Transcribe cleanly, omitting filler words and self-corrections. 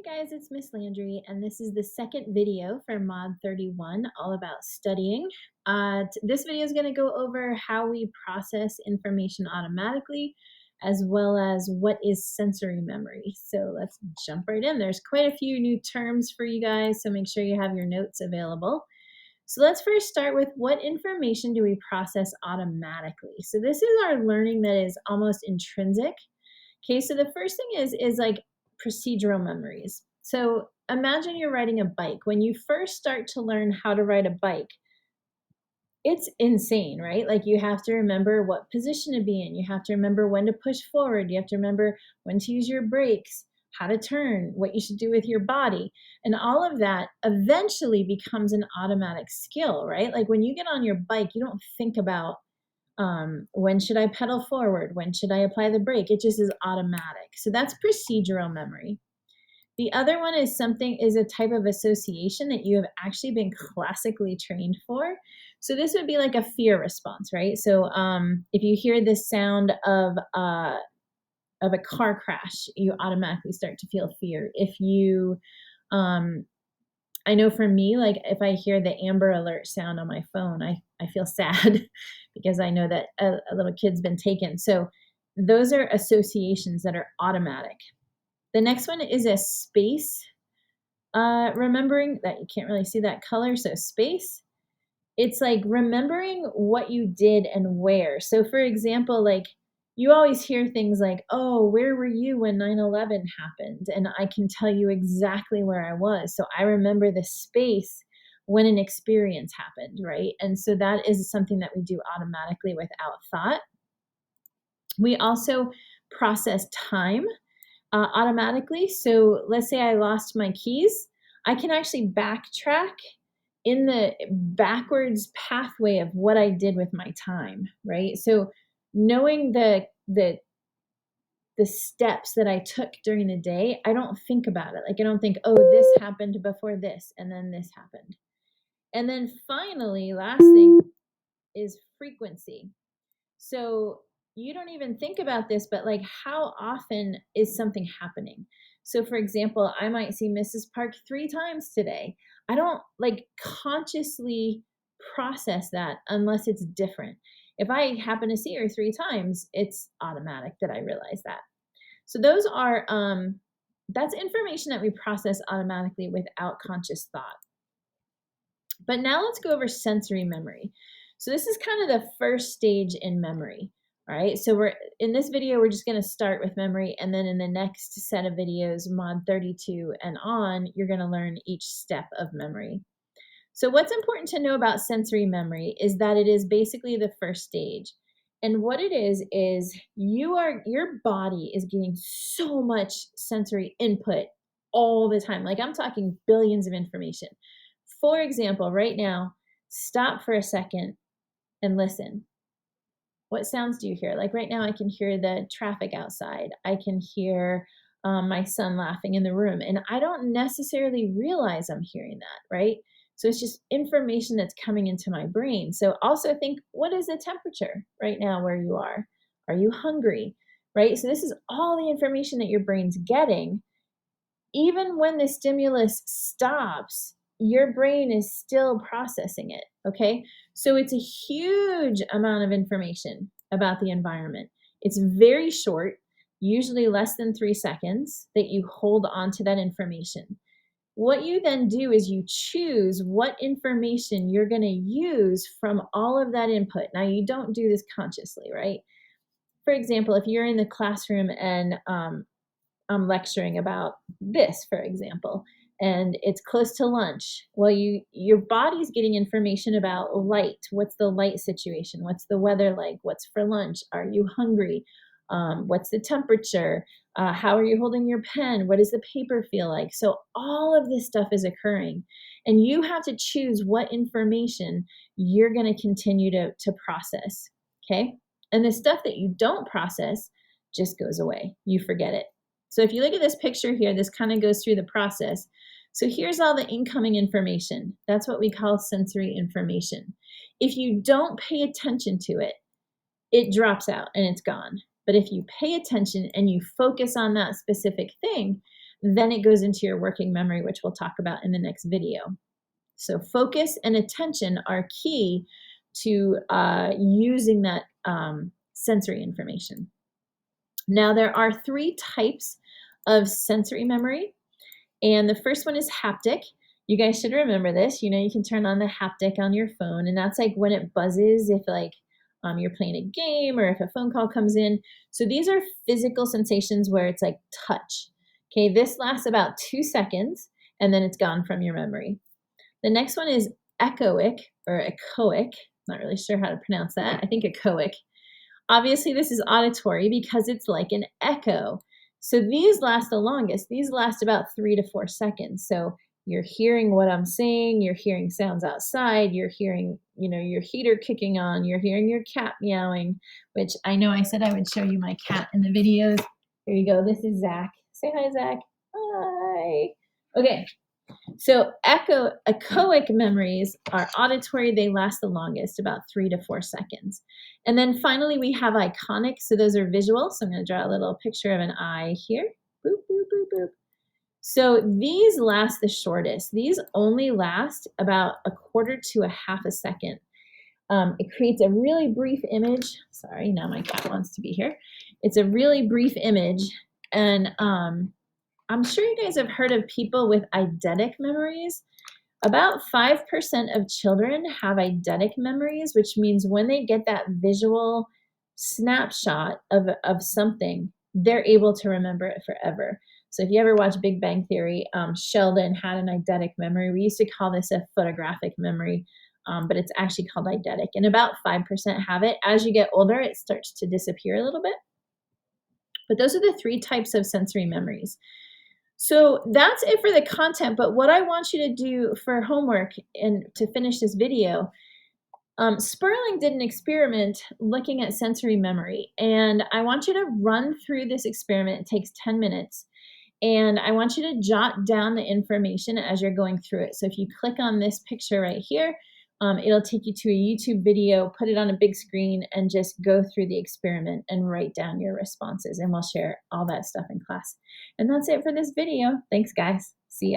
Guys, it's Miss Landry, and this is the second video for Mod 31, all about studying. This video is going to go over how we process information automatically, as well as what is sensory memory. So let's jump right in. There's quite a few new terms for you guys, so make sure you have your notes available. So let's first start with what information do we process automatically? So this is our learning that is almost intrinsic. Okay, so the first thing is like procedural memories. So imagine you're riding a bike. When you first start to learn how to ride a bike, it's insane, right? Like you have to remember what position to be in. You have to remember when to push forward. You have to remember when to use your brakes, how to turn, what you should do with your body. And all of that eventually becomes an automatic skill, right? Like when you get on your bike, you don't think about when should I pedal forward? When should I apply the brake? It just is automatic. So that's procedural memory. The other one is a type of association that you have actually been classically trained for. So this would be like a fear response, right? So if you hear the sound of a car crash, you automatically start to feel fear. If you I know for me, like if I hear the Amber Alert sound on my phone, I feel sad because I know that a little kid's been taken. So those are associations that are automatic. The next one is a space remembering that you can't really see that color. So space, it's like remembering what you did and where. So for example, like you always hear things like, oh, where were you when 9/11 happened? And I can tell you exactly where I was. So I remember the space when an experience happened, right? And so that is something that we do automatically without thought. We also process time automatically. So let's say I lost my keys. I can actually backtrack in the backwards pathway of what I did with my time, right? So knowing the steps that I took during the day, I don't think about it. Like I don't think, oh, this happened before this, and then this happened. And then finally, last thing is frequency. So you don't even think about this, but like how often is something happening? So for example, I might see Mrs. Park 3 times today. I don't like consciously process that unless it's different. If I happen to see her 3 times, it's automatic that I realize that. So those are that's information that we process automatically without conscious thought. But now let's go over sensory memory. So this is kind of the first stage in memory. All right, so we're in this video, we're just going to start with memory, and then in the next set of videos, Mod 32 and on, you're going to learn each step of memory. So what's important to know about sensory memory is that it is basically the first stage. And what it is your body is getting so much sensory input all the time. Like I'm talking billions of information. For example, right now, stop for a second and listen. What sounds do you hear? Like right now, I can hear the traffic outside. I can hear my son laughing in the room, and I don't necessarily realize I'm hearing that, right? So it's just information that's coming into my brain. So also think, what is the temperature right now where you are? Are you hungry? Right? So this is all the information that your brain's getting. Even when the stimulus stops, your brain is still processing it, okay? So it's a huge amount of information about the environment. It's very short, usually less than 3 seconds, that you hold on to that information. What you then do is you choose what information you're going to use from all of that input. Now, you don't do this consciously, right? For example, if you're in the classroom and I'm lecturing about this, for example, and it's close to lunch. Well, your body's getting information about light. What's the light situation? What's the weather like? What's for lunch? Are you hungry? What's the temperature? How are you holding your pen? What does the paper feel like? So all of this stuff is occurring, and you have to choose what information you're going to continue to process. Okay, and the stuff that you don't process just goes away. You forget it. So if you look at this picture here, this kind of goes through the process. So here's all the incoming information. That's what we call sensory information. If you don't pay attention to it, it drops out and it's gone. But if you pay attention and you focus on that specific thing, then it goes into your working memory, which we'll talk about in the next video. So focus and attention are key to using that sensory information. Now, there are 3 types of sensory memory, and the first one is haptic. You guys should remember this. You know, you can turn on the haptic on your phone, and that's like when it buzzes if like you're playing a game or if a phone call comes in. So these are physical sensations where it's like touch. Okay, this lasts about 2 seconds, and then it's gone from your memory. The next one is echoic or echoic. Not really sure how to pronounce that. I think echoic. Obviously, this is auditory because it's like an echo. So these last the longest. These last about 3 to 4 seconds. So you're hearing what I'm saying, you're hearing sounds outside, you're hearing, you know, your heater kicking on, you're hearing your cat meowing, which I know I said I would show you my cat in the videos. Here you go. This is Zach. Say hi, Zach. Hi. Okay. So echoic memories are auditory. They last the longest, about 3 to 4 seconds. And then finally, we have iconic. So those are visual. So I'm going to draw a little picture of an eye here. Boop, boop, boop, boop. So these last the shortest. These only last about a quarter to a half a second. It creates a really brief image. Sorry, now my cat wants to be here. It's a really brief image. And I'm sure you guys have heard of people with eidetic memories. About 5% of children have eidetic memories, which means when they get that visual snapshot of something, they're able to remember it forever. So if you ever watch Big Bang Theory, Sheldon had an eidetic memory. We used to call this a photographic memory, but it's actually called eidetic. And about 5% have it. As you get older, it starts to disappear a little bit. But those are the 3 types of sensory memories. So that's it for the content, but what I want you to do for homework and to finish this video, Sperling did an experiment looking at sensory memory, and I want you to run through this experiment. It takes 10 minutes, and I want you to jot down the information as you're going through it. So if you click on this picture right here, it'll take you to a YouTube video, put it on a big screen, and just go through the experiment and write down your responses. And we'll share all that stuff in class. And that's it for this video. Thanks, guys. See ya.